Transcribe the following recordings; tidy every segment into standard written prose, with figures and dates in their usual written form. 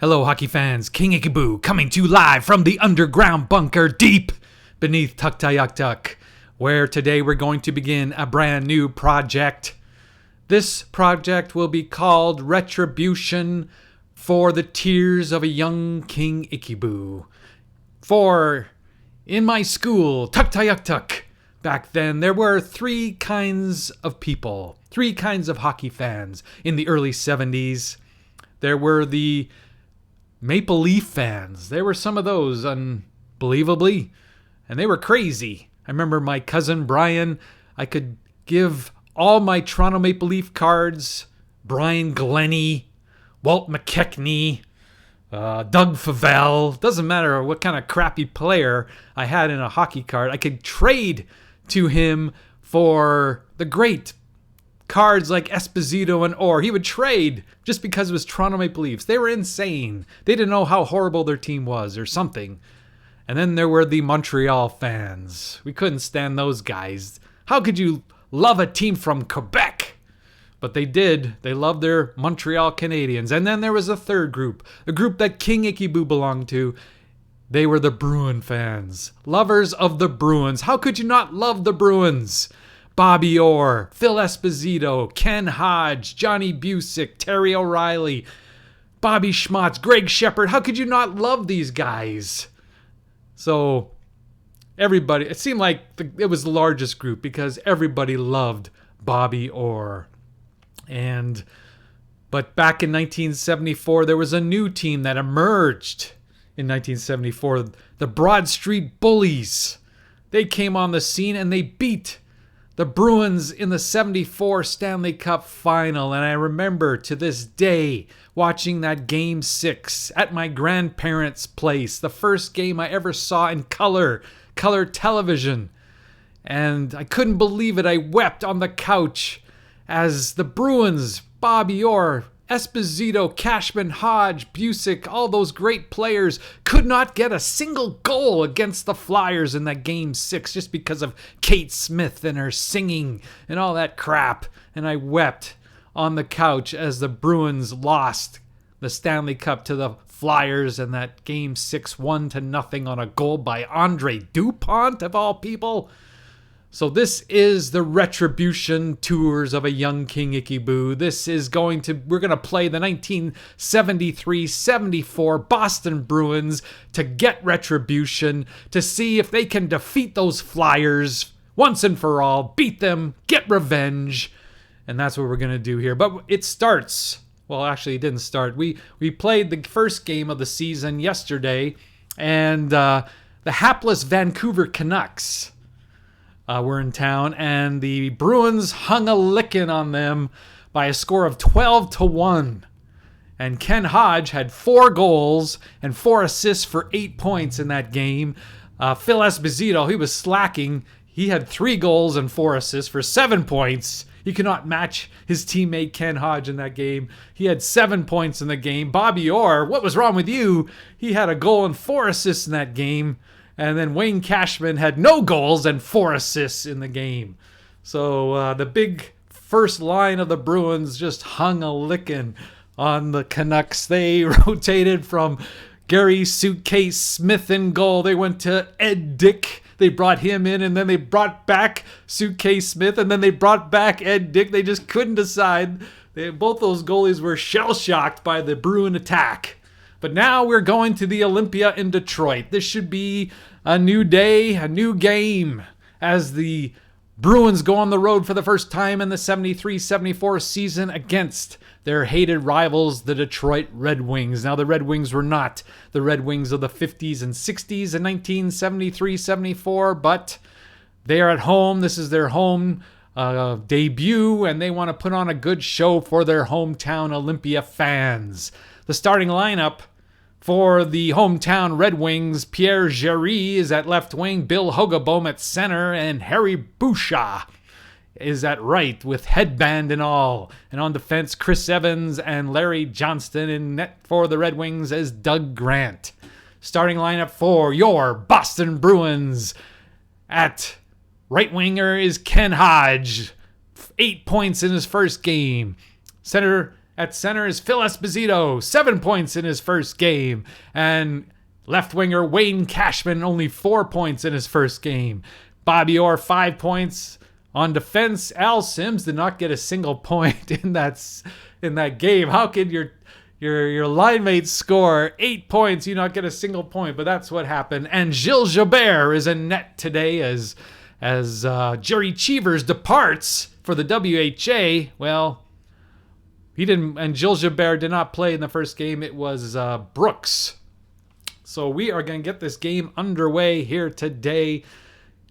Hello, hockey fans. King Icheboo coming to you live from the underground bunker deep beneath Tuktoyaktuk, where today we're going to begin a brand new project. This project will be called Retribution for the Tears of a Young King Icheboo. For in my school, Tuktoyaktuk, back then there were three kinds of people, three kinds of hockey fans in the early 70s. There were the Maple Leaf fans. There were some of those, unbelievably, and they were crazy. I remember my cousin Brian, I could give all my Toronto Maple Leaf cards, Brian Glennie, Walt McKechnie, Doug Favell, doesn't matter what kind of crappy player I had in a hockey card, I could trade to him for the great cards like Esposito and Orr. He would trade just because it was Toronto Maple Leafs. They were insane. They didn't know how horrible their team was or something. And then there were the Montreal fans. We couldn't stand those guys. How could you love a team from Quebec? But they did. They loved their Montreal Canadiens. And then there was a third group, a group that King Icheboo belonged to. They were the Bruin fans. Lovers of the Bruins. How could you not love the Bruins? Bobby Orr, Phil Esposito, Ken Hodge, Johnny Busick, Terry O'Reilly, Bobby Schmotz, Greg Shepard. How could you not love these guys? So everybody, it seemed like it was the largest group because everybody loved Bobby Orr. But back in 1974, there was a new team that emerged in 1974, the Broad Street Bullies. They came on the scene and they beat the Bruins in the 74 Stanley Cup Final. And I remember to this day watching that Game 6 at my grandparents' place. The first game I ever saw in color television. And I couldn't believe it. I wept on the couch as the Bruins, Bobby Orr, Esposito, Cashman, Hodge, Busick, all those great players could not get a single goal against the Flyers in that Game 6 just because of Kate Smith and her singing and all that crap. And I wept on the couch as the Bruins lost the Stanley Cup to the Flyers in that Game 6, 1-0 on a goal by Andre Dupont, of all people. So this is the Retribution Tours of a Young King Icheboo. We're going to play the 1973-74 Boston Bruins to get retribution, to see if they can defeat those Flyers once and for all, beat them, get revenge. And that's what we're going to do here. But it starts, well, actually it didn't start. We played the first game of the season yesterday, and the hapless Vancouver Canucks were in town, and the Bruins hung a licking on them by a score of 12-1. And Ken Hodge had 4 goals and 4 assists for 8 points in that game. Phil Esposito, he was slacking. He had 3 goals and 4 assists for 7 points. He could not match his teammate Ken Hodge in that game. He had 7 points in the game. Bobby Orr, what was wrong with you? He had a goal and 4 assists in that game. And then Wayne Cashman had no goals and 4 assists in the game. So the big first line of the Bruins just hung a licking on the Canucks. They rotated from Gary Suitcase Smith in goal. They went to Ed Dick. They brought him in, and then they brought back Suitcase Smith, and then they brought back Ed Dick. They just couldn't decide. Both those goalies were shell-shocked by the Bruin attack. But now we're going to the Olympia in Detroit. This should be a new day, a new game, as the Bruins go on the road for the first time in the 73-74 season against their hated rivals, the Detroit Red Wings. Now, the Red Wings were not the Red Wings of the 50s and 60s in 1973-74, but they are at home. This is their home debut, and they want to put on a good show for their hometown Olympia fans. The starting lineup for the hometown Red Wings, Pierre Giroux is at left wing, Bill Hogaboam at center, and Harry Bouchard is at right with headband and all. And on defense, Chris Evans and Larry Johnston. In net for the Red Wings as Doug Grant. Starting lineup for your Boston Bruins. At right winger is Ken Hodge, 8 points in his first game. Center At center is Phil Esposito, 7 points in his first game. And left winger Wayne Cashman, only 4 points in his first game. Bobby Orr, 5 points. On defense, Al Sims did not get a single point in that game. How could your line mates score 8 points, you not get a single point? But that's what happened. And Gilles Gilbert is in net today as Jerry Cheevers departs for the WHA. Well, he didn't, and Gilles Gilbert did not play in the first game. It was Brooks. So we are going to get this game underway here today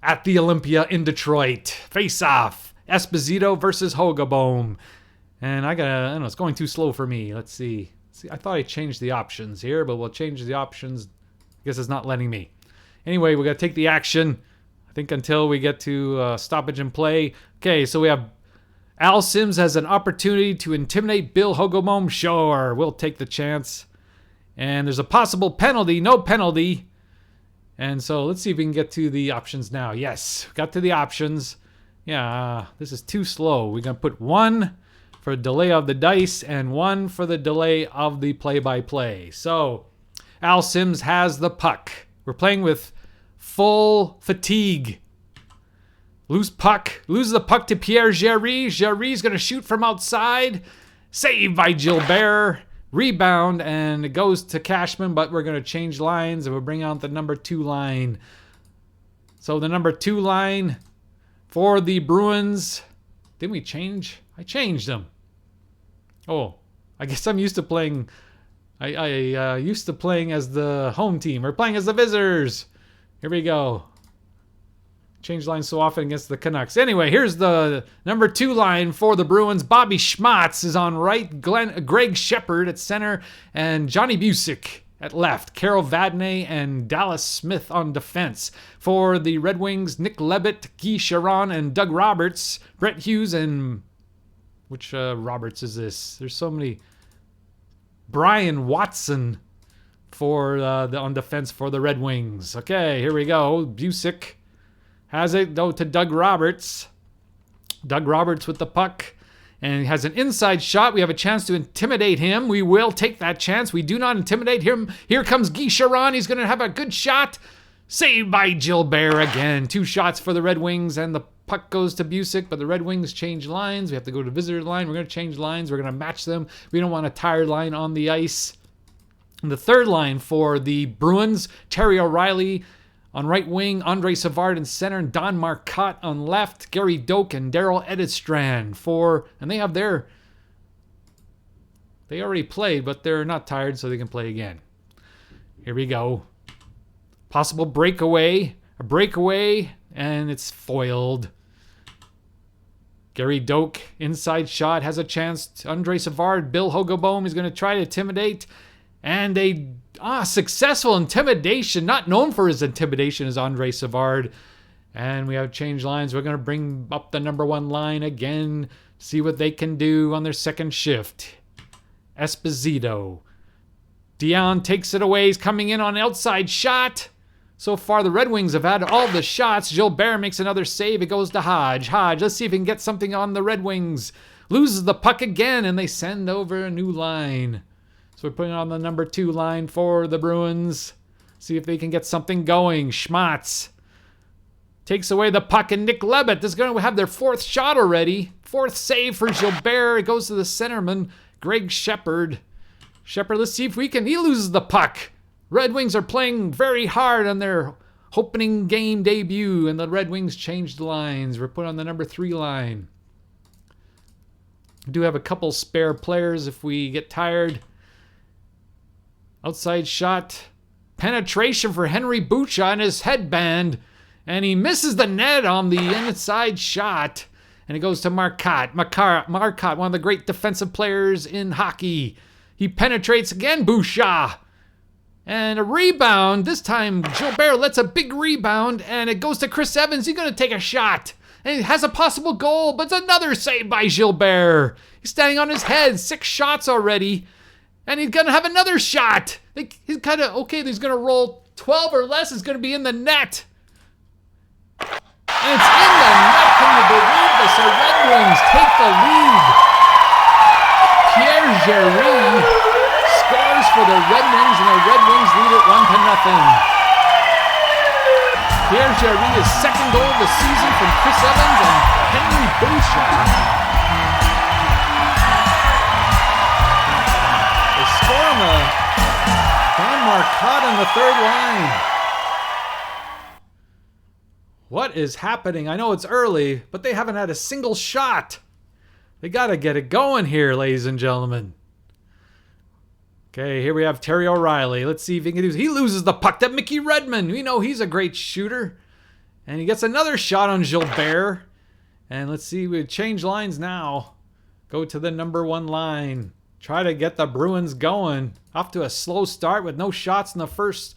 at the Olympia in Detroit. Face off. Esposito versus Hogeboom. And I don't know, it's going too slow for me. Let's see. I thought I changed the options here, but we'll change the options. I guess it's not letting me. Anyway, we got to take the action. I think until we get to stoppage and play. Okay, so we have Al Sims has an opportunity to intimidate Bill Hogeboom. Sure, we'll take the chance. And there's a possible penalty. No penalty. And so let's see if we can get to the options now. Yes, got to the options. Yeah, this is too slow. We're going to put 1 for delay of the dice and 1 for the delay of the play-by-play. So Al Sims has the puck. We're playing with full fatigue. Loses the puck to Pierre Jarry. Jarry's going to shoot from outside. Saved by Gilbert. Rebound, and it goes to Cashman, but we're going to change lines, and we'll bring out the number 2 line. So the number 2 line for the Bruins. Didn't we change? I changed them. Oh, I guess I'm used to playing. I used to playing as the home team. We're playing as the visitors. Here we go. Change lines so often against the Canucks. Anyway, here's the number 2 line for the Bruins. Bobby Schmatz is on right. Greg Shepard at center. And Johnny Busick at left. Carol Vadnais and Dallas Smith on defense. For the Red Wings, Nick Levitt, Guy Charon, and Doug Roberts. Brett Hughes and... Which Roberts is this? There's so many. Brian Watson for on defense for the Red Wings. Okay, here we go. Busick has it, though, to Doug Roberts. Doug Roberts with the puck. And he has an inside shot. We have a chance to intimidate him. We will take that chance. We do not intimidate him. Here comes Guy Charon. He's going to have a good shot. Saved by Gilbert again. 2 shots for the Red Wings. And the puck goes to Busick. But the Red Wings change lines. We have to go to visitor line. We're going to change lines. We're going to match them. We don't want a tired line on the ice. And the third line for the Bruins, Terry O'Reilly on right wing, Andre Savard in center, and Don Marcotte on left, Gary Doak and Daryl Edidstrand and they already played, but they're not tired, so they can play again. Here we go. Possible breakaway, and it's foiled. Gary Doak, inside shot, has a chance. Andre Savard, Bill Hogeboom is going to try to intimidate. And a successful intimidation. Not known for his intimidation is Andre Savard. And we have changed lines. We're going to bring up the number 1 line again. See what they can do on their second shift. Esposito. Dion takes it away. He's coming in on outside shot. So far, the Red Wings have had all the shots. Gilbert makes another save. It goes to Hodge. Let's see if he can get something on the Red Wings. Loses the puck again, and they send over a new line. So we're putting on the number 2 line for the Bruins. See if they can get something going. Schmatz takes away the puck, and Nick Levitt is going to have their 4th shot already. 4th save for Gilbert. It goes to the centerman, Greg Shepard. Let's see if we can... He loses the puck. Red Wings are playing very hard on their opening game debut, and the Red Wings changed lines. We're put on the number 3 line. We do have a couple spare players if we get tired. Outside shot. Penetration for Henry Bucha in his headband. And he misses the net on the inside shot. And it goes to Marcotte. Marcotte, one of the great defensive players in hockey. He penetrates again, Bucha. And a rebound. This time, Gilbert lets a big rebound. And it goes to Chris Evans. He's going to take a shot. And he has a possible goal. But it's another save by Gilbert. He's standing on his head. 6 shots already. And he's going to have another shot. He's kind of, okay, he's going to roll 12 or less. It's going to be in the net. And it's in the net. Can you believe this? The Red Wings take the lead. Pierre Bergeron scores for the Red Wings, and the Red Wings lead it 1-0. Bergeron's second goal of the season from Chris Evans and Henry Bouchard. They score on the Van Marcotte on the third line. What is happening? I know it's early, but they haven't had a single shot. They got to get it going here, ladies and gentlemen. Okay, here we have Terry O'Reilly. Let's see if he can do this. He loses the puck to Mickey Redmond. We know he's a great shooter. And he gets another shot on Gilbert. And let's see, we change lines now. Go to the number 1 line. Try to get the Bruins going. Off to a slow start with no shots in the first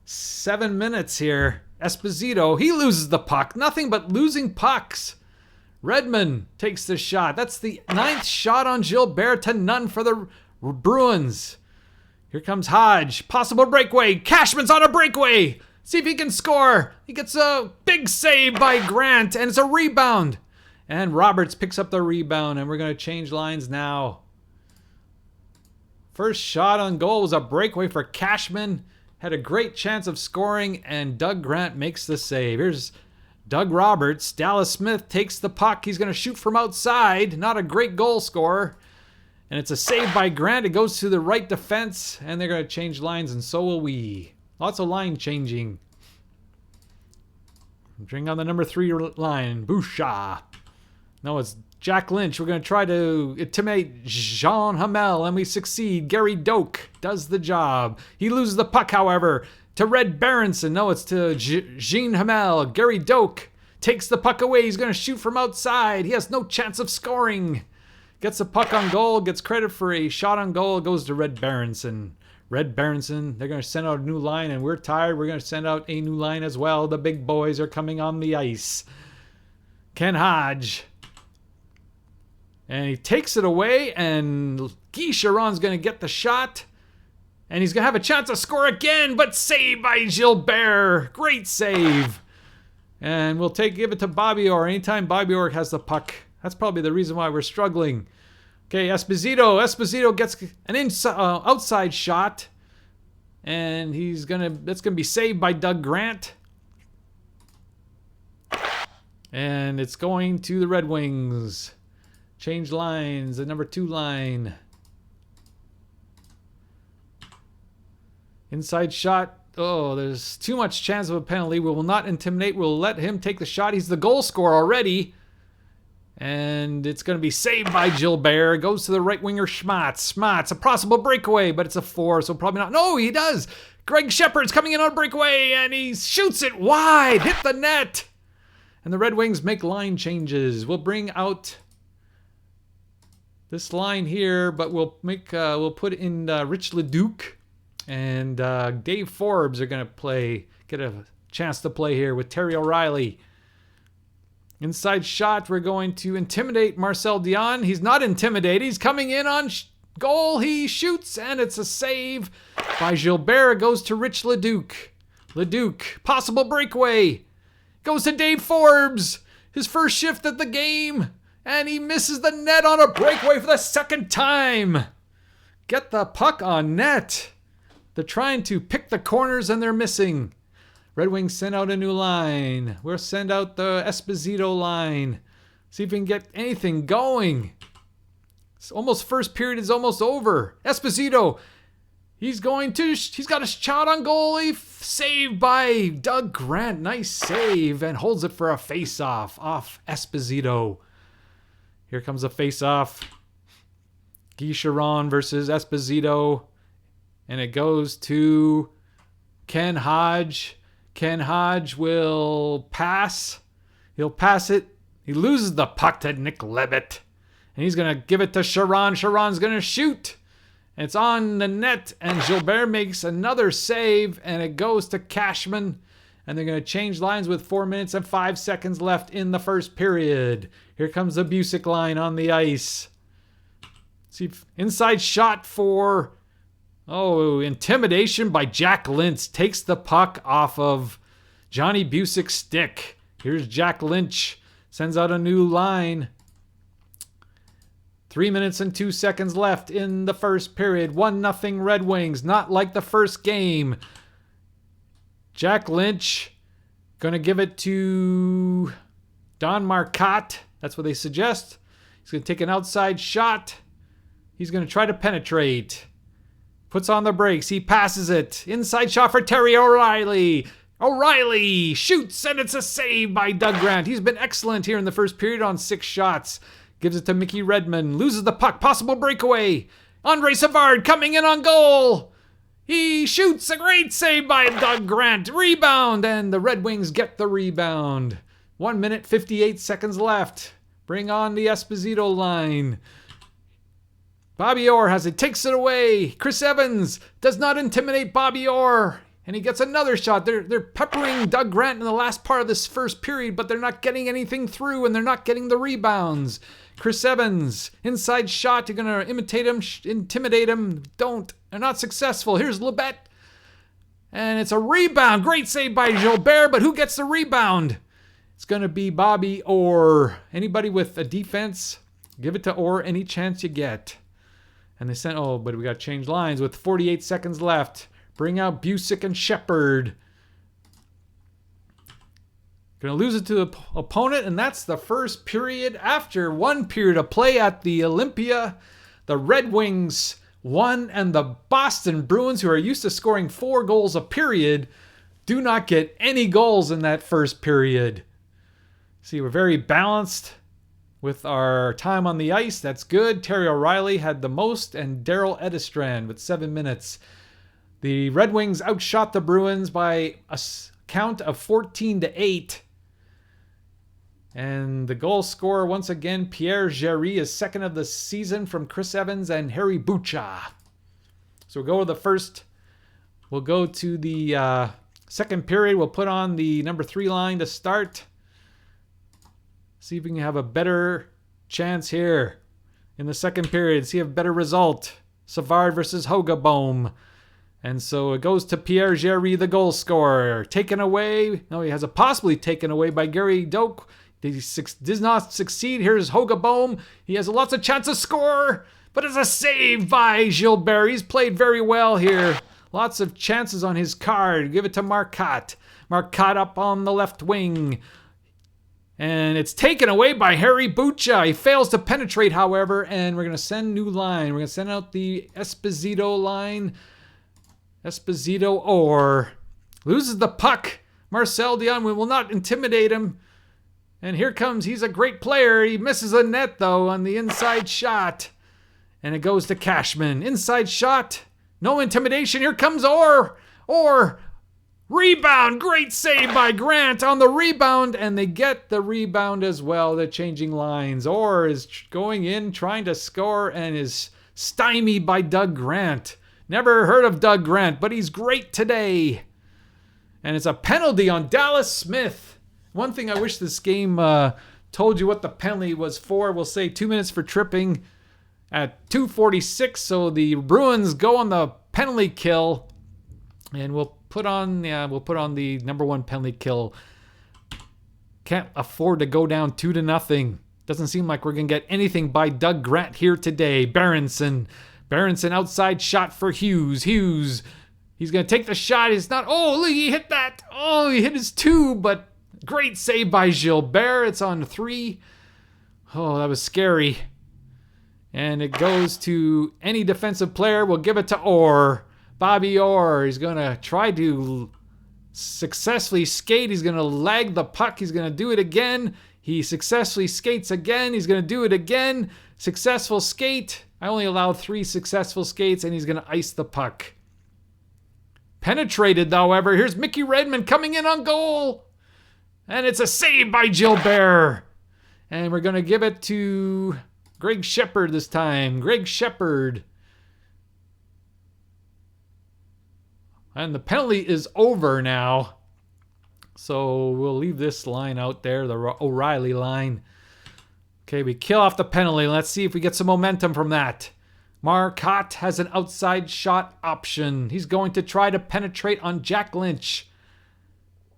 7 minutes here. Esposito, he loses the puck. Nothing but losing pucks. Redmond takes the shot. That's the 9th shot on Gilbert to none for the Bruins. Here comes Hodge. Possible breakaway. Cashman's on a breakaway. See if he can score. He gets a big save by Grant, and it's a rebound. And Roberts picks up the rebound, and we're going to change lines now. First shot on goal was a breakaway for Cashman. Had a great chance of scoring, and Doug Grant makes the save. Here's Doug Roberts. Dallas Smith takes the puck. He's going to shoot from outside. Not a great goal scorer. And it's a save by Grant. It goes to the right defense, and they're going to change lines, and so will we. Lots of line changing. Bring on the number 3 line, Bouchard. No, it's Jack Lynch. We're going to try to intimidate Jean Hamel, and we succeed. Gary Doak does the job. He loses the puck, however, to Red Berenson. No, it's to Jean Hamel. Gary Doak takes the puck away. He's going to shoot from outside. He has no chance of scoring. Gets a puck on goal, gets credit for a shot on goal. It goes to Red Berenson. Red Berenson, they're going to send out a new line, and we're tired. We're going to send out a new line as well. The big boys are coming on the ice. Ken Hodge. And he takes it away, and Guy Chiron's going to get the shot. And he's going to have a chance to score again, but saved by Gilbert. Great save. And we'll give it to Bobby Orr. Anytime Bobby Orr has the puck, that's probably the reason why we're struggling. Okay, Esposito. Esposito gets an outside shot. And that's gonna be saved by Doug Grant. And it's going to the Red Wings. Change lines, the number 2 line. Inside shot. Oh, there's too much chance of a penalty. We will not intimidate. We'll let him take the shot. He's the goal scorer already. And it's going to be saved by Gilbert. Goes to the right winger, Schmatz. Schmatz, a possible breakaway, but it's a 4, so probably not. No, he does. Greg Shepard's coming in on a breakaway, and he shoots it wide. Hit the net. And the Red Wings make line changes. We'll bring out this line here, but we'll put in Rich Leduc and Dave Forbes are going to get a chance to play here with Terry O'Reilly. Inside shot, we're going to intimidate Marcel Dion. He's not intimidated. He's coming in on goal. He shoots, and it's a save by Gilbert. It goes to Rich Leduc. Leduc, possible breakaway. Goes to Dave Forbes. His first shift at the game. And he misses the net on a breakaway for the second time. Get the puck on net. They're trying to pick the corners, and they're missing. Red Wings send out a new line. We'll send out the Esposito line. See if we can get anything going. First period is almost over. Esposito, he's got a shot on goal. Saved by Doug Grant. Nice save, and holds it for a face-off off Esposito. Here comes a face-off. Guy Chiron versus Esposito. And it goes to Ken Hodge. Ken Hodge will pass. He'll pass it. He loses the puck to Nick Levitt. And he's going to give it to Chiron. Chiron's going to shoot. And it's on the net. And Gilbert makes another save. And it goes to Cashman. And they're going to change lines with 4 minutes and 5 seconds left in the first period. Here comes the Busick line on the ice. See, inside shot for... intimidation by Jack Lynch. Takes the puck off of Johnny Busick's stick. Here's Jack Lynch. Sends out a new line. 3 minutes and 2 seconds left in the first period. 1-0 Red Wings. Not like the first game. Jack Lynch going to give it to Don Marcotte. That's what they suggest. He's going to take an outside shot. He's going to try to penetrate. Puts on the brakes. He passes it. Inside shot for Terry O'Reilly. O'Reilly shoots, and it's a save by Doug Grant. He's been excellent here in the first period on 6 shots. Gives it to Mickey Redmond. Loses the puck. Possible breakaway. Andre Savard coming in on goal. He shoots. A great save by Doug Grant. Rebound, and the Red Wings get the rebound. 1 minute, 58 seconds left. Bring on the Esposito line. Bobby Orr has it. Takes it away. Chris Evans does not intimidate Bobby Orr. And he gets another shot. They're peppering Doug Grant in the last part of this first period, but they're not getting anything through, and they're not getting the rebounds. Chris Evans, inside shot. You're going to intimidate him. Don't. They're not successful. Here's Lebet. And it's a rebound. Great save by Gilbert, but who gets the rebound? It's going to be Bobby Orr. Anybody with a defense, give it to Orr any chance you get. And they sent, but we got to change lines with 48 seconds left. Bring out Busick and Shepard. Going to lose it to the opponent, and that's the first period. After 1 period of play at the Olympia, the Red Wings won, and the Boston Bruins, who are used to scoring 4 goals a period, do not get any goals in that first period. See, we're very balanced with our time on the ice. That's good. Terry O'Reilly had the most, and Daryl Edistrand with 7 minutes. The Red Wings outshot the Bruins by a count of 14-8. And the goal scorer, once again, Pierre Géry, is second of the season from Chris Evans and Harry Bucha. So we'll go to the second period. We'll put on the number 3 line to start. See if we can have a better chance here in the second period. See a better result. Savard versus Hogaboam. And so it goes to Pierre Géry, the goal scorer. Taken away. No, he has it possibly taken away by Gary Doak. He does not succeed. Here's Hogaboam. He has lots of chances to score, but it's a save by Gilbert. He's played very well here. Lots of chances on his card. Give it to Marcotte. Marcotte up on the left wing. And it's taken away by Harry Bucha. He fails to penetrate, however, and we're going to send new line. We're going to send out the Esposito line. Esposito Orr loses the puck. Marcel Dion will not intimidate him. And here comes, he's a great player. He misses a net, though, on the inside shot. And it goes to Cashman. Inside shot. No intimidation. Here comes Orr. Orr. Rebound. Great save by Grant on the rebound. And they get the rebound as well. They're changing lines. Orr is going in, trying to score, and is stymied by Doug Grant. Never heard of Doug Grant, but he's great today. And it's a penalty on Dallas Smith. One thing I wish this game told you what the penalty was for. We'll say 2 minutes for tripping at 2:46. So the Bruins go on the penalty kill, and we'll put on the number 1 penalty kill. Can't afford to go down 2-0. Doesn't seem like we're gonna get anything by Doug Grant here today. Berenson outside shot for Hughes. He's going to take the shot. It's not. Oh, look, he hit that. Oh, he hit his 2, but great save by Gilbert. It's on 3. Oh, that was scary. And it goes to any defensive player. We'll give it to Orr. Bobby Orr. He's going to try to successfully skate. He's going to lag the puck. He's going to do it again. He successfully skates again. He's going to do it again. Successful skate. I only allowed 3 successful skates, and he's going to ice the puck. Penetrated, however. Here's Mickey Redmond coming in on goal. And it's a save by Gilbert. And we're going to give it to Greg Shepard this time. Greg Shepard. And the penalty is over now. So we'll leave this line out there, the O'Reilly line. Okay, we kill off the penalty. Let's see if we get some momentum from that. Marcotte has an outside shot option. He's going to try to penetrate on Jack Lynch.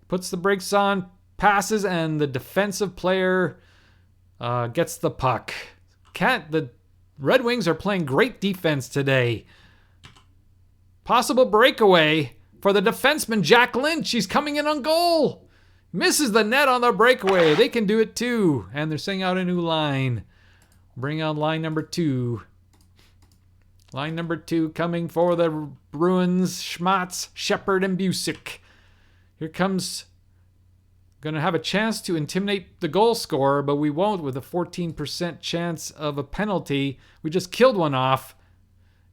Puts the brakes on, passes, and the defensive player gets the puck. The Red Wings are playing great defense today. Possible breakaway for the defenseman, Jack Lynch. He's coming in on goal. Misses the net on the breakaway. They can do it too. And they're sending out a new line. Bring out line number 2. Line number 2 coming for the Bruins. Schmatz, Shepard, and Busick. Here comes... Going to have a chance to intimidate the goal scorer, but we won't with a 14% chance of a penalty. We just killed one off.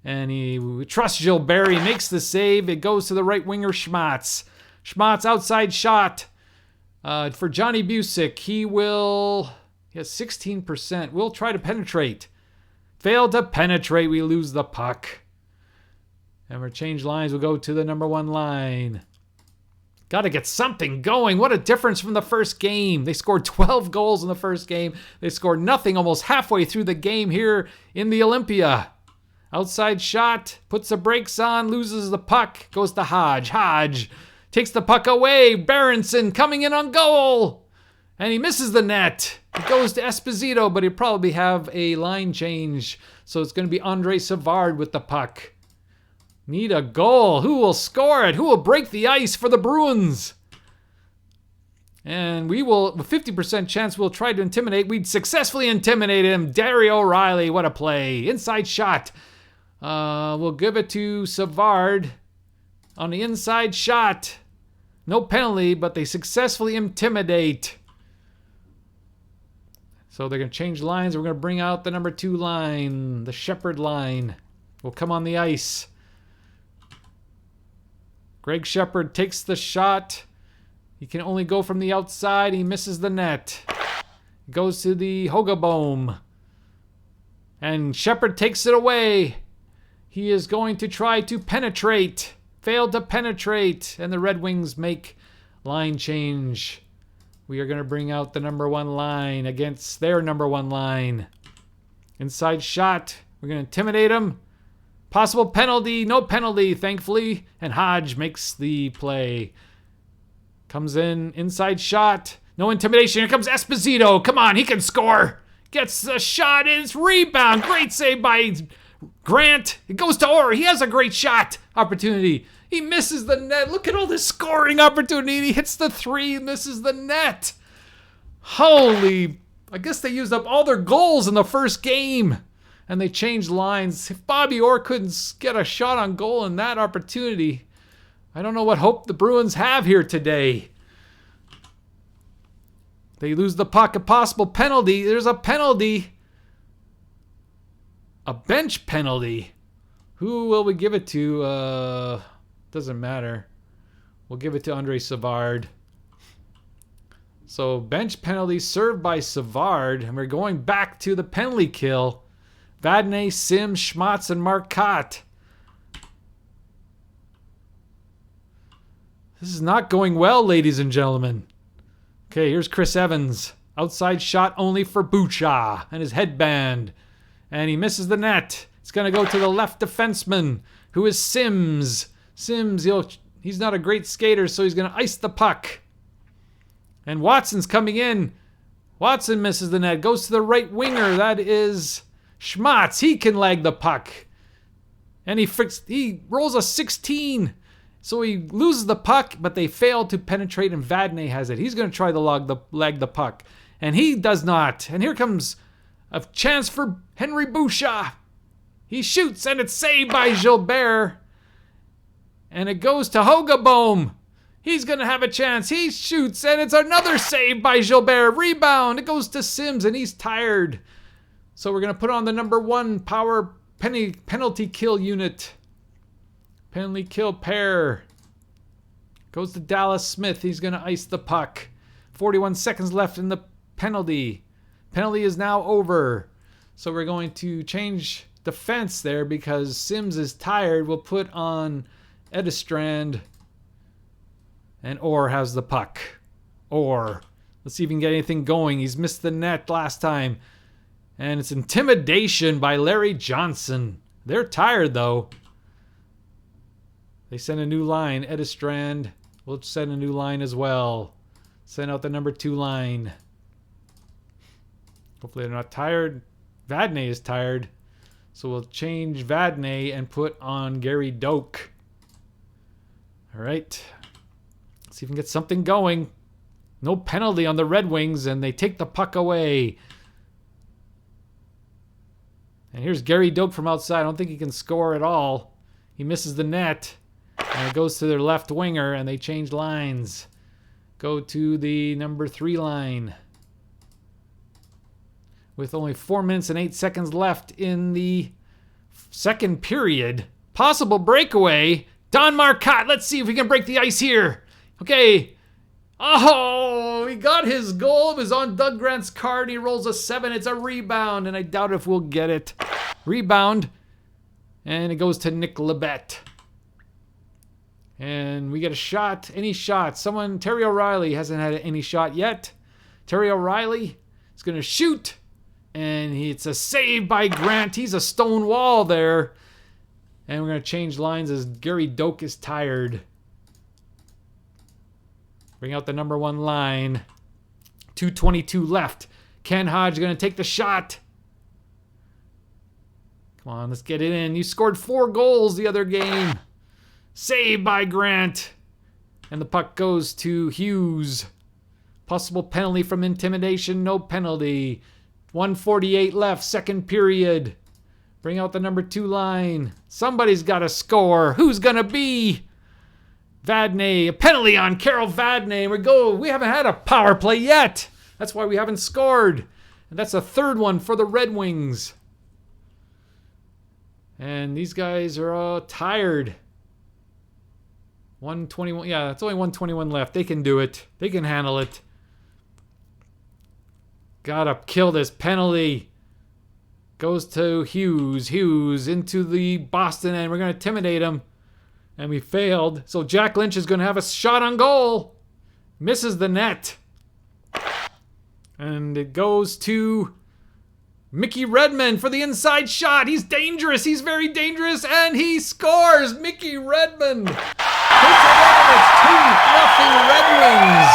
And we trust Gilbert. He makes the save. It goes to the right winger, Schmatz. Schmatz outside shot for Johnny Busick. He has 16%. We'll try to penetrate. Fail to penetrate. We lose the puck. And we'll change lines. We'll go to the number 1 line. Got to get something going. What a difference from the first game. They scored 12 goals in the first game. They scored nothing almost halfway through the game here in the Olympia. Outside shot, puts the brakes on, loses the puck, goes to Hodge. Hodge takes the puck away. Berenson coming in on goal. And he misses the net. It goes to Esposito, but he'll probably have a line change. So it's going to be Andre Savard with the puck. Need a goal. Who will score it? Who will break the ice for the Bruins? And we will, with 50% chance, we'll try to intimidate. We'd successfully intimidate him. Dario O'Reilly, what a play. Inside shot. We'll give it to Savard on the inside shot. No penalty, but they successfully intimidate. So they're going to change lines. We're going to bring out the number 2 line. The Shepard line will come on the ice. Greg Shepard takes the shot. He can only go from the outside. He misses the net. Goes to the Hogeboom. And Shepard takes it away. He is going to try to penetrate. Failed to penetrate. And the Red Wings make line change. We are going to bring out the number 1 line against their number 1 line. Inside shot. We're going to intimidate him. Possible penalty. No penalty, thankfully. And Hodge makes the play. Comes in. Inside shot. No intimidation. Here comes Esposito. Come on, he can score. Gets the shot. It's rebound. Great save by Grant. It goes to Orr. He has a great shot opportunity. He misses the net. Look at all this scoring opportunity. He hits the 3. Misses the net. Holy. I guess they used up all their goals in the first game. And they changed lines. If Bobby Orr couldn't get a shot on goal in that opportunity, I don't know what hope the Bruins have here today. They lose the puck. A possible penalty. There's a penalty. A bench penalty. Who will we give it to? Doesn't matter. We'll give it to Andre Savard. So bench penalty served by Savard. And we're going back to the penalty kill. Vadnais, Sims, Schmatz, and Marcotte. This is not going well, ladies and gentlemen. Okay, here's Chris Evans. Outside shot only for Bucha and his headband. And he misses the net. It's going to go to the left defenseman, who is Sims. Sims, he's not a great skater, so he's going to ice the puck. And Watson's coming in. Watson misses the net. Goes to the right winger. That is Schmatz. He can lag the puck. And he rolls a 16. So he loses the puck, but they fail to penetrate, and Vadnais has it. He's going to try to lag the puck. And he does not. And here comes a chance for Henry Bouchard. He shoots, and it's saved by Gilbert. And it goes to Hogeboom. He's going to have a chance. He shoots, and it's another save by Gilbert. Rebound. It goes to Sims, and he's tired. So we're going to put on the number 1 power penalty kill unit. Penalty kill pair. Goes to Dallas Smith. He's going to ice the puck. 41 seconds left in the penalty. Penalty is now over. So we're going to change defense there because Sims is tired. We'll put on Edestrand. And Orr has the puck. Orr. Let's see if we can get anything going. He's missed the net last time. And it's intimidation by Larry Johnson. They're tired, though. They send a new line. Edestrand will send a new line as well. Send out the number 2 line. Hopefully they're not tired. Vadnais is tired. So we'll change Vadnais and put on Gary Doak. All right. Let's see if we can get something going. No penalty on the Red Wings, and they take the puck away. And here's Gary Doak from outside. I don't think he can score at all. He misses the net. And it goes to their left winger, and they change lines. Go to the number 3 line. With only 4 minutes and 8 seconds left in the second period. Possible breakaway. Don Marcotte. Let's see if we can break the ice here. Okay. Oh, he got his goal. It was on Doug Grant's card. He rolls a 7. It's a rebound, and I doubt if we'll get it. Rebound. And it goes to Nick Lebet. And we get a shot. Any shot. Terry O'Reilly hasn't had any shot yet. Terry O'Reilly is going to shoot. And it's a save by Grant. He's a stone wall there. And we're going to change lines as Gary Doak is tired. Bring out the number 1 line. 2:22 left. Ken Hodge going to take the shot. Come on, let's get it in. You scored 4 goals the other game. Saved by Grant. And the puck goes to Hughes. Possible penalty from intimidation. No penalty. 1:48 left. Second period. Bring out the number 2 line. Somebody's got to score. Who's going to be? Vadnais. A penalty on Carol Vadnais. We haven't had a power play yet. That's why we haven't scored. And that's a third one for the Red Wings. And these guys are all tired. 1:21. Yeah, it's only 1:21 left. They can do it. They can handle it. Gotta kill this penalty. Goes to Hughes. Hughes into the Boston end. We're going to intimidate him. And we failed. So Jack Lynch is going to have a shot on goal. Misses the net. And it goes to Mickey Redmond for the inside shot. He's dangerous. He's very dangerous. And he scores. Mickey Redmond takes it out. It's 2-0 Red Wings.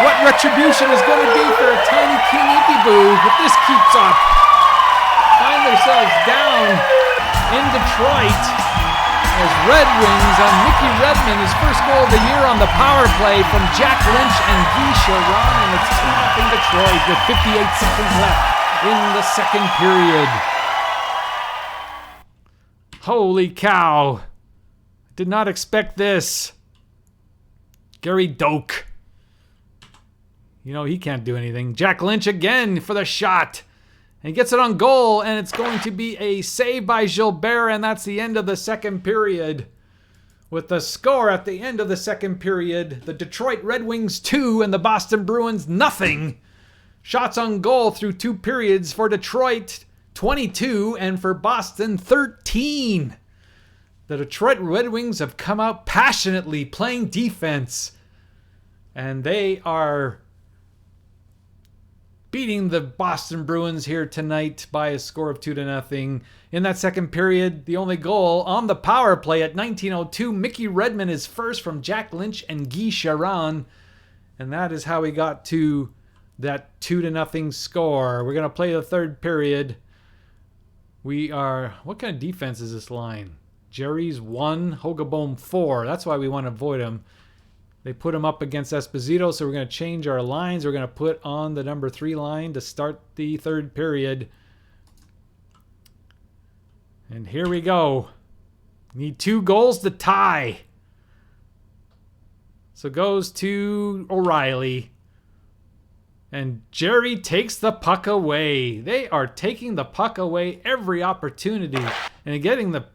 What retribution is going to be for a tiny King Icheboo if this keeps up? Find themselves down in Detroit as Red Wings on Mickey Redmond, his first goal of the year on the power play from Jack Lynch and Guy Charon, and it's 2-0 Detroit with 58 seconds left in the second period. Holy cow. Did not expect this. Gary Doak. You know, he can't do anything. Jack Lynch again for the shot. And he gets it on goal, and it's going to be a save by Gilbert, and that's the end of the second period. With the score at the end of the second period, the Detroit Red Wings 2 and the Boston Bruins nothing. Shots on goal through 2 periods for Detroit, 22, and for Boston, 13. The Detroit Red Wings have come out passionately playing defense, and they are beating the Boston Bruins here tonight by a score of 2-0. In that second period, the only goal on the power play at 19:02, Mickey Redmond is first from Jack Lynch and Guy Charon. And that is how we got to that 2-0 score. We're going to play the third period. What kind of defense is this line? Jerry's 1, Hogeboom 4. That's why we want to avoid him. They put him up against Esposito, so we're going to change our lines. We're going to put on the number 3 line to start the third period. And here we go. Need 2 goals to tie. So goes to O'Reilly. And Jerry takes the puck away. They are taking the puck away every opportunity. And getting the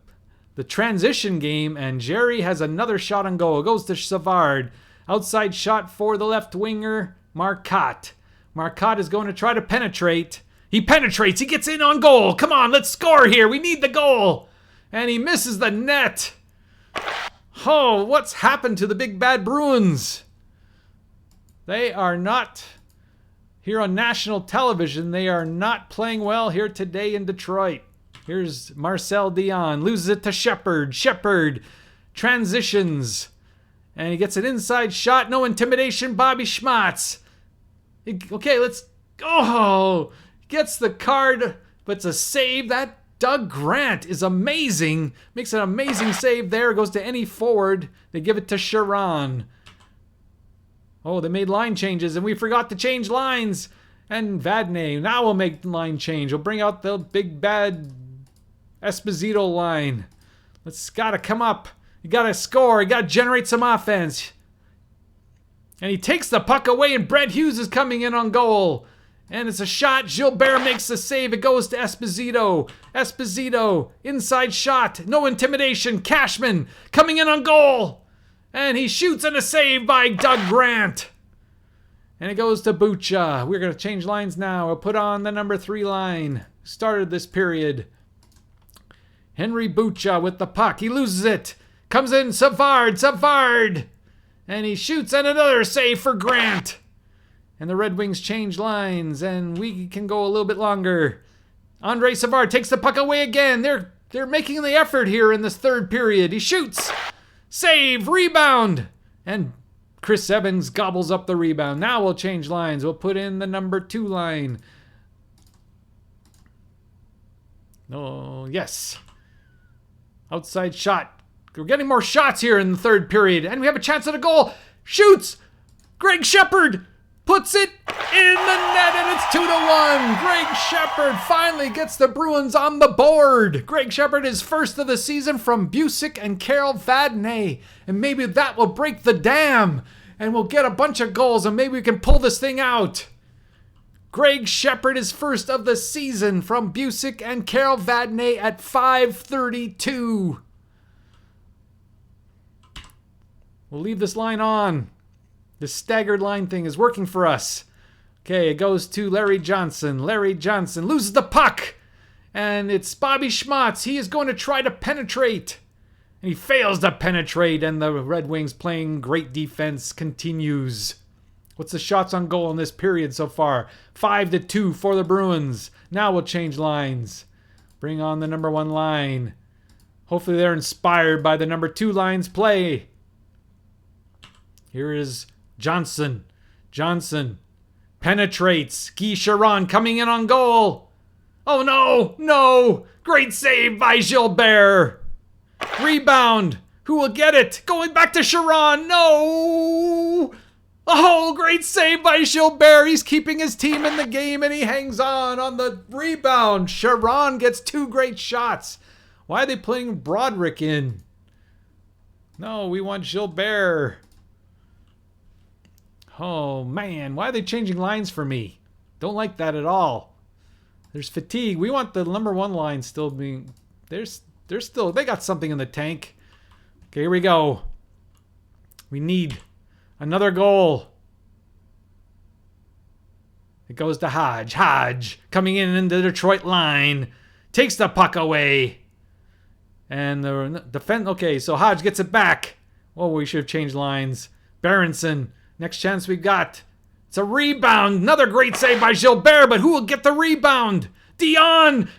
transition game, and Jerry has another shot on goal. It goes to Savard. Outside shot for the left winger, Marcotte. Marcotte is going to try to penetrate. He penetrates. He gets in on goal. Come on, let's score here. We need the goal. And he misses the net. Oh, what's happened to the big bad Bruins? They are not here on national television. They are not playing well here today in Detroit. Here's Marcel Dion. Loses it to Shepard. Shepard transitions. And he gets an inside shot. No intimidation. Bobby Schmatz. Okay, let's go. Gets the card. but it's a save. That Doug Grant is amazing. Makes an amazing save there. Goes to any forward. They give it to Sharon. Oh, they made line changes, and we forgot to change lines. And Vadnais, now we'll make line change. We'll bring out the big bad Esposito line. Let's gotta come up. You gotta score. You gotta generate some offense. And he takes the puck away, and Brett Hughes is coming in on goal. And it's a shot. Gilbert makes the save. It goes to Esposito. Esposito, inside shot. No intimidation. Cashman coming in on goal. And he shoots, and a save by Doug Grant. And it goes to Bucha. We're going to change lines now. We'll put on the number 3 line. Started this period. Henry Bucha with the puck. He loses it. Comes in. Savard. And he shoots, and another save for Grant. And the Red Wings change lines, and we can go a little bit longer. Andre Savard takes the puck away again. They're making the effort here in this third period. He shoots. Save. Rebound. And Chris Evans gobbles up the rebound. Now we'll change lines. We'll put in the number 2 line. Oh, yes. Outside shot. We're getting more shots here in the third period. And we have a chance at a goal. Shoots. Greg Shepard puts it in the net, and it's 2-1. Greg Shepard finally gets the Bruins on the board. Greg Shepard is first of the season from Busick and Carol Vadnais. And maybe that will break the dam, and we'll get a bunch of goals, and maybe we can pull this thing out. Greg Shepard is first of the season from Busick and Carol Vadnais at 5:32. We'll leave this line on. This staggered line thing is working for us. Okay, it goes to Larry Johnson. Larry Johnson loses the puck. And it's Bobby Schmatz. He is going to try to penetrate. And he fails to penetrate. And the Red Wings playing great defense continues. What's the shots on goal in this period so far? 5-2 for the Bruins. Now we'll change lines. Bring on the number 1 line. Hopefully they're inspired by the number 2 line's play. Here is Johnson. Johnson penetrates. Guy Charon coming in on goal. Oh no! Great save by Gilbert. Rebound. Who will get it? Going back to Charon. No! Oh, great save by Gilbert. He's keeping his team in the game, and he hangs on the rebound. Charon gets 2 great shots. Why are they playing Broderick in? No, we want Gilbert. Oh, man. Why are they changing lines for me? Don't like that at all. There's fatigue. We want the number 1 line still being... They got something in the tank. Okay, here we go. We need another goal. It goes to Hodge. Hodge coming in the Detroit line. Takes the puck away. And the defense... Okay, so Hodge gets it back. Oh, we should have changed lines. Berenson... Next chance we got. It's a rebound. Another great save by Gilbert, but who will get the rebound? Dion!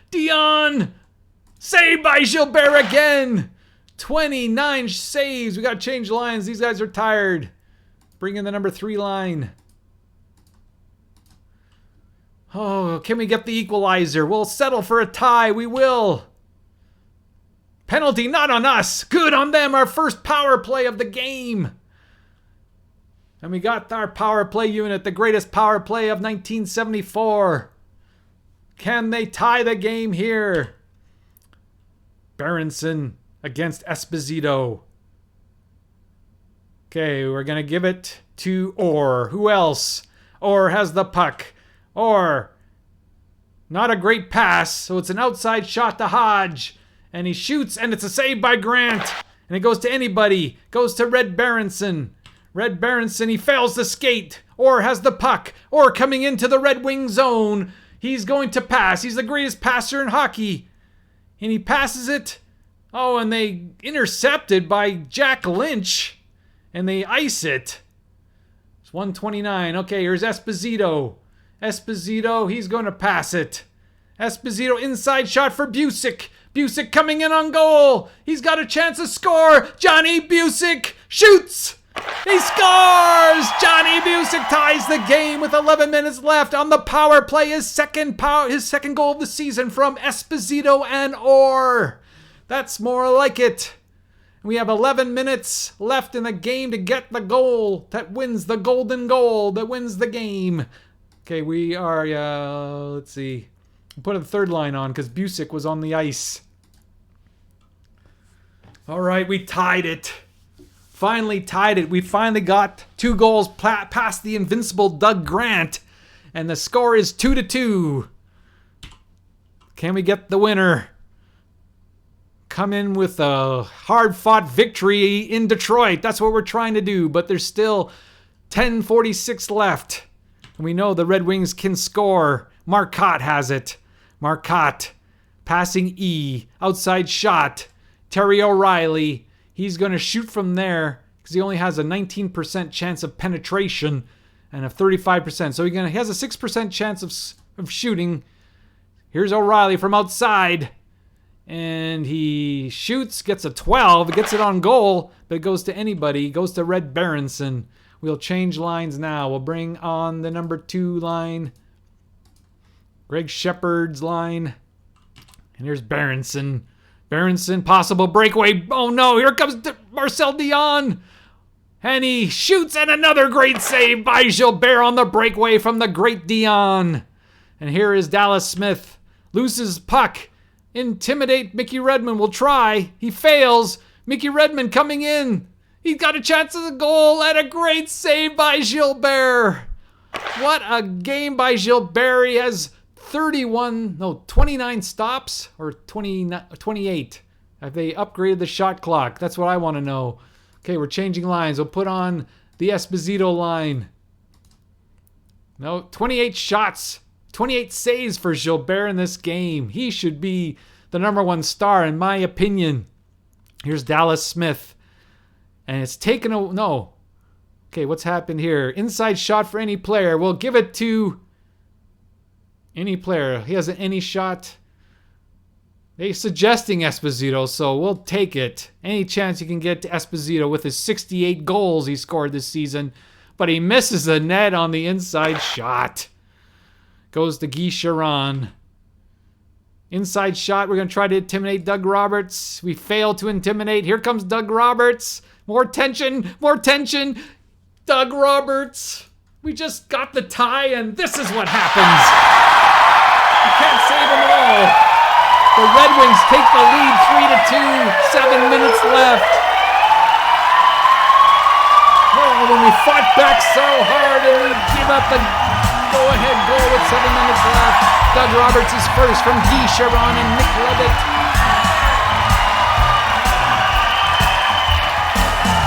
Saved by Gilbert again. 29 saves. We got to change lines. These guys are tired. Bring in the number 3 line. Oh, can we get the equalizer? We'll settle for a tie. We will. Penalty not on us. Good on them. Our first power play of the game. And we got our power play unit, the greatest power play of 1974. Can they tie the game here? Berenson against Esposito. Okay, we're going to give it to Orr. Who else? Orr has the puck. Orr. Not a great pass, so it's an outside shot to Hodge. And he shoots, and it's a save by Grant. And it goes to anybody. Goes to Red Berenson. Red Berenson, he fails to skate. Orr has the puck. Orr coming into the Red Wing zone. He's going to pass. He's the greatest passer in hockey. And he passes it. Oh, and they intercepted by Jack Lynch. And they ice it. It's 129. Okay, here's Esposito. Esposito, he's going to pass it. Esposito, inside shot for Busick. Busick coming in on goal. He's got a chance to score. Johnny Busick shoots. He scores! Johnny Busick ties the game with 11 minutes left on the power play. His second goal of the season from Esposito and Orr. That's more like it. We have 11 minutes left in the game to get the goal that wins the golden goal, that wins the game. Okay, we are, let's see. Put a third line on because Busick was on the ice. All right, we tied it. Finally tied it. We finally got 2 goals past the invincible Doug Grant. And the score is 2-2. Can we get the winner? Come in with a hard-fought victory in Detroit. That's what we're trying to do. But there's still 10:46 left. And we know the Red Wings can score. Marcotte has it. Marcotte passing E. Outside shot. Terry O'Reilly. He's going to shoot from there because he only has a 19% chance of penetration and a 35%. So he has a 6% chance of shooting. Here's O'Reilly from outside. And he shoots, gets a 12, gets it on goal, but it goes to anybody. It goes to Red Berenson. We'll change lines now. We'll bring on the number 2 line. Greg Shepard's line. And here's Berenson. Berenson, possible breakaway. Oh no, here comes Marcel Dion. And he shoots, and another great save by Gilbert on the breakaway from the great Dion. And here is Dallas Smith. Loses puck. Intimidate Mickey Redmond will try. He fails. Mickey Redmond coming in. He's got a chance at the goal and a great save by Gilbert. What a game by Gilbert. He has 29 stops or 28. Have they upgraded the shot clock? That's what I want to know. Okay, we're changing lines. We'll put on the Esposito line. No, 28 shots. 28 saves for Gilbert in this game. He should be the number 1 star in my opinion. Here's Dallas Smith. And it's taken a... No. Okay, what's happened here? Inside shot for any player. We'll give it to any player. He has an any shot. They're suggesting Esposito, so we'll take it. Any chance you can get to Esposito with his 68 goals he scored this season. But he misses the net on the inside shot. Goes to Guy Charon. Inside shot. We're going to try to intimidate Doug Roberts. We fail to intimidate. Here comes Doug Roberts. More tension. More tension. Doug Roberts. We just got the tie, and this is what happens. You can't save them all. The Red Wings take the lead 3-2. 7 minutes left. Oh, when we fought back so hard and we give up the go-ahead goal with 7 minutes left. Doug Roberts is first from Guy Charon and Nick Levitt.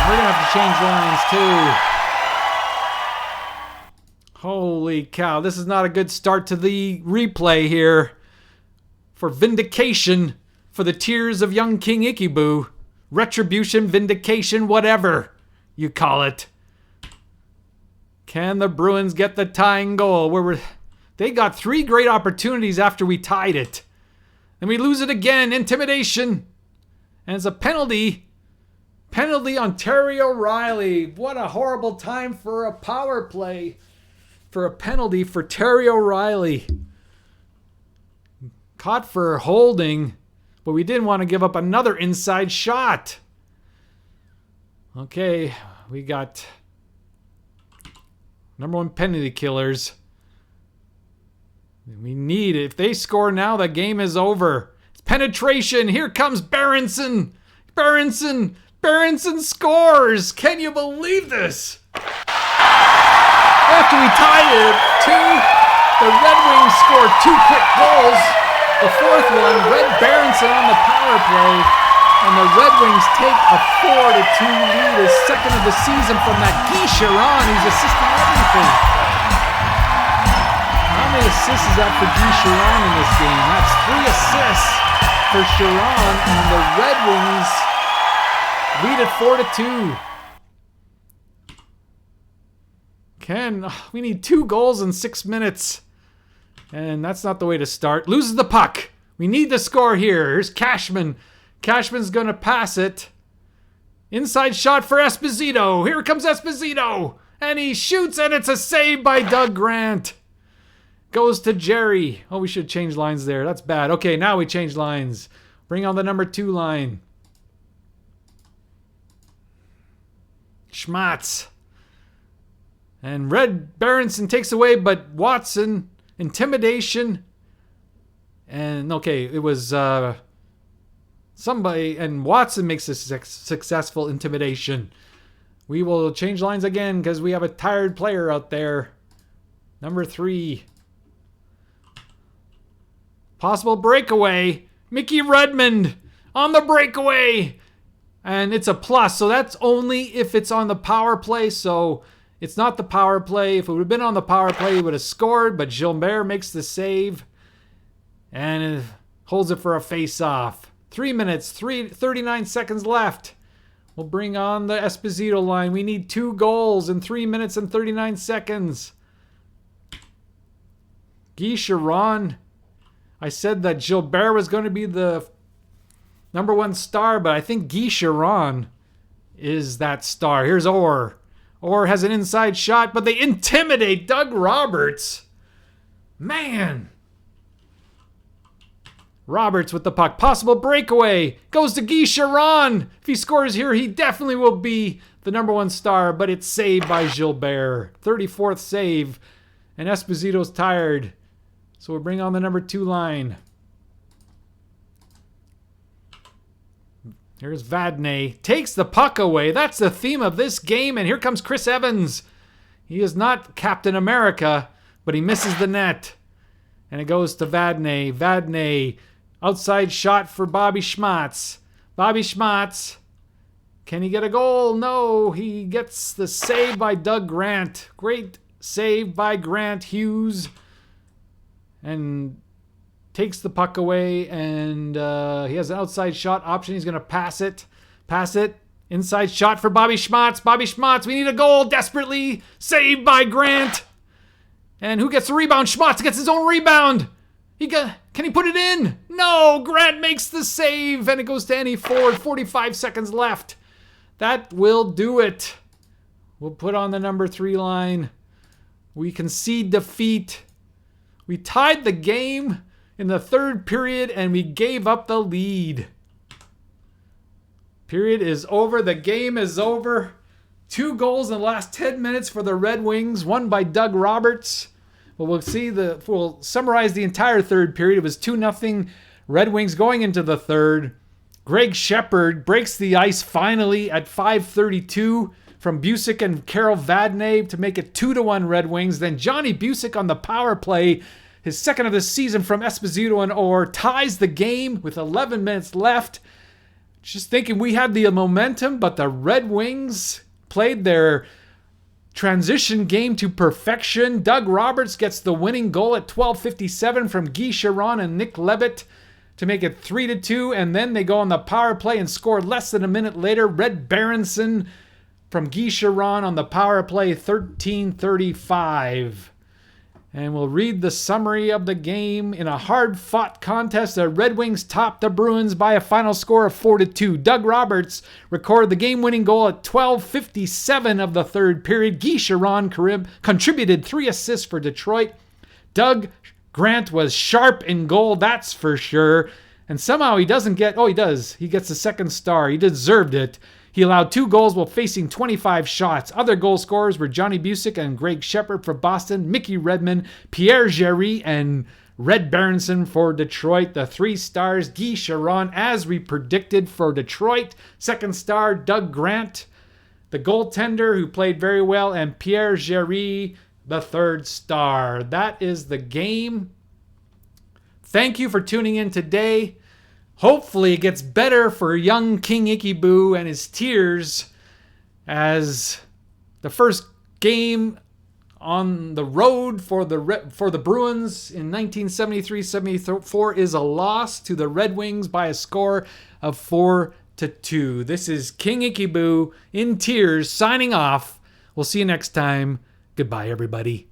We're going to have to change lines too. Holy cow, this is not a good start to the replay here. For vindication for the tears of Young King Icheboo. Retribution, vindication, whatever you call it. Can the Bruins get the tying goal? They got 3 great opportunities after we tied it. And we lose it again. Intimidation. And it's a penalty. Penalty on Terry O'Reilly. What a horrible time for a power play. For a penalty for Terry O'Reilly. Caught for holding. But we didn't want to give up another inside shot. Okay. We got... number 1 penalty killers. We need it. If they score now, the game is over. It's penetration. Here comes Berenson. Berenson scores. Can you believe this? After we tied it 2, the Red Wings scored 2 quick goals. The 4th one, Red Berenson on the power play. And the Red Wings take a 4-2 lead, his second of the season from that Guy Charon, who's assisting everything. How many assists is that for Guy Charon in this game? That's 3 assists for Charon, and the Red Wings lead at 4-2. We need 2 goals in 6 minutes. And that's not the way to start. Loses the puck. We need to score here. Here's Cashman. Cashman's going to pass it. Inside shot for Esposito. Here comes Esposito. And he shoots, and it's a save by Doug Grant. Goes to Jerry. Oh, we should change lines there. That's bad. Okay, now we change lines. Bring on the number 2 line. Schmatz. And Red Berenson takes away, but Watson, intimidation. And, okay, it was somebody, and Watson makes a successful intimidation. We will change lines again because we have a tired player out there. Number 3. Possible breakaway. Mickey Redmond on the breakaway. And it's a plus. So that's only if it's on the power play. So it's not the power play. If it would have been on the power play, he would have scored. But Gilbert makes the save. And holds it for a face-off. 3 minutes, 39 seconds left. We'll bring on the Esposito line. We need 2 goals in 3 minutes and 39 seconds. Guy Chiron. I said that Gilbert was going to be the number 1 star, but I think Guy Chiron is that star. Here's Orr. Orr has an inside shot, but they intimidate Doug Roberts. Man. Roberts with the puck. Possible breakaway. Goes to Guy Chiron. If he scores here, he definitely will be the number 1 star, but it's saved by Gilbert. 34th save. And Esposito's tired. So we'll bring on the number 2 line. Here's Vadnais. Takes the puck away. That's the theme of this game. And here comes Chris Evans. He is not Captain America, but he misses the net. And it goes to Vadnais. Vadnais. Outside shot for Bobby Schmatz. Bobby Schmatz. Can he get a goal? No. He gets the save by Doug Grant. Great save by Grant Hughes. And takes the puck away, and he has an outside shot option. He's going to pass it. Pass it. Inside shot for Bobby Schmatz. Bobby Schmatz, we need a goal desperately. Saved by Grant. And who gets the rebound? Schmatz gets his own rebound. Can he put it in? No, Grant makes the save, and it goes to Annie Ford. 45 seconds left. That will do it. We'll put on the number 3 line. We concede defeat. We tied the game in the 3rd period, and we gave up the lead. Period is over. The game is over. 2 goals in the last 10 minutes for the Red Wings, one by Doug Roberts. But we'll summarize the entire 3rd period. It was 2-0 Red Wings going into the 3rd. Greg Shepard breaks the ice finally at 5:32 from Busick and Carol Vadnais to make it 2-1 Red Wings. Then Johnny Busick on the power play, his 2nd of the season from Esposito and Orr, ties the game with 11 minutes left. Just thinking we had the momentum, but the Red Wings played their transition game to perfection. Doug Roberts gets the winning goal at 12:57 from Guy Chiron and Nick Levitt to make it 3-2, and then they go on the power play and score less than a minute later. Red Berenson from Guy Chiron on the power play, 13:35. And we'll read the summary of the game. In a hard-fought contest, the Red Wings topped the Bruins by a final score of 4-2. Doug Roberts recorded the game-winning goal at 12:57 of the 3rd period. Guy Chiron contributed 3 assists for Detroit. Doug Grant was sharp in goal, that's for sure. And somehow he doesn't get... Oh, he does. He gets the 2nd star. He deserved it. He allowed 2 goals while facing 25 shots. Other goal scorers were Johnny Busick and Greg Shepard for Boston, Mickey Redmond, Pierre Géry, and Red Berenson for Detroit. The 3 stars, Guy Chiron, as we predicted for Detroit. 2nd star, Doug Grant, the goaltender who played very well, and Pierre Géry, the 3rd star. That is the game. Thank you for tuning in today. Hopefully it gets better for Young King Icheboo and his tears as the first game on the road for the Bruins in 1973-74 is a loss to the Red Wings by a score of 4-2. This is King Icheboo in tears signing off. We'll see you next time. Goodbye, everybody.